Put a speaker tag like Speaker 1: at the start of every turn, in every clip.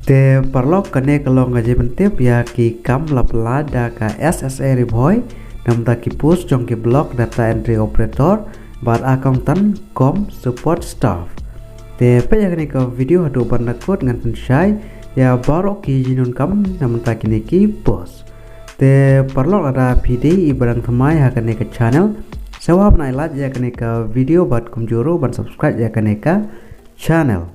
Speaker 1: Te perlo kene kalau ngaji mentip ya ki kam lapla ka SSA riboy nam ta ki push jong ki block data entry operator bar accountant com support staff. Te pe ya kene ka video hadu ban nakut ngan pensai ya baru ki jinun kam nam ta kini ki post. Te perlo ada PD ibarang thamai ha kene ka channel sewa banai lat ya kene ka video bat kumjuru ban subscribe ya kene ka channel.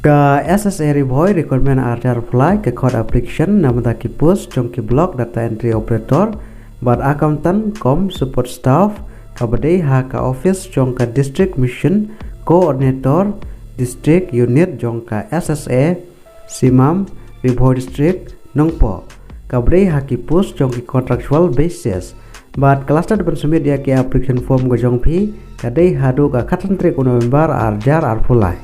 Speaker 1: Ka SSA riboy requirement arjar fly ke code application namanya ki post jong ki block data entry operator bar accountant com support staff kabade ha ka office jong ka district mission coordinator district unit jong ka SSA simam riboy district nongpo kabade ha ki post jong ki contractual basis bar cluster ban sumit ya ki application form go jong phi kadai hadu ka khatan tri November arjar arfulai.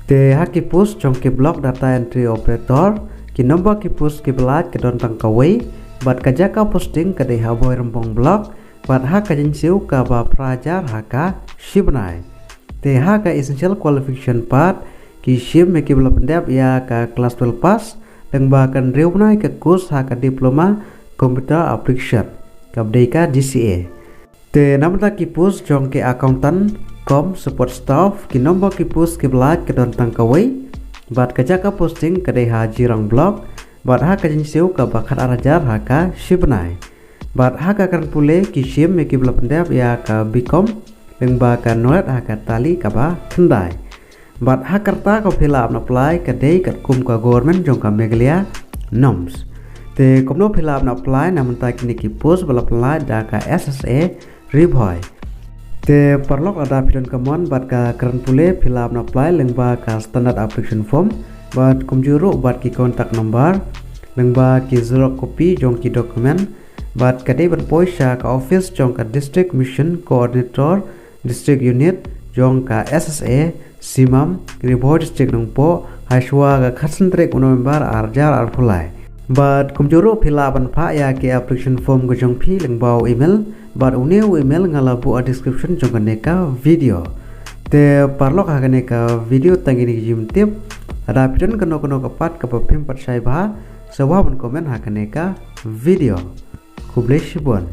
Speaker 1: Te haki push jong ki block data entry operator ki nomor ki push ki belat ke don tang kawai bat kajaka posting ke deha boy rempong block bat haka jinsiu ka ba prajar haka shibnai. Te haka essential qualification part ki shib me ki belap pendap ya ka kelas 12 pass dan bahkan reunai ke kurs haka diploma computer application kabdeka GCA. Te namta ki push jong ki accountant com support staff ki nomor ki push ki belat ke don tang kawai bat kajaka posting ke deha jirang blog bat haka jinsiu ka bakat arajar haka shibnai bat haka kan pule ki shim me ki belap pendap ya ka bikom dan bahkan nolet haka tali ka ba kendai bat hakarta ko phila apply ke dei kat kum ka government jong ka meglia noms te komno phila apply namun ta kini ki post belap apply da ka SSA riboy. Te perlok ada pidon kemon bat ka keren pule phila apply lengba ka standard application form bat kumjuru bat ki kontak nomor lengba ki xerox copy jong ki dokumen bat kadai berpoisa ka office jong ka district mission coordinator district unit jong ka SSA simam riboy district nongpo haiswa ka khasentrek November arjar arfulai bat kumjuru phila ban pha ya ki application form go jong phi lengbao email bat uneu email ngalabu a description jong kaneka video. Te parlok ha kaneka video tangini jim tip ada pidon kono kapat ka pim pat sai ba sewa ban komen ha kaneka video. Kublai shibon.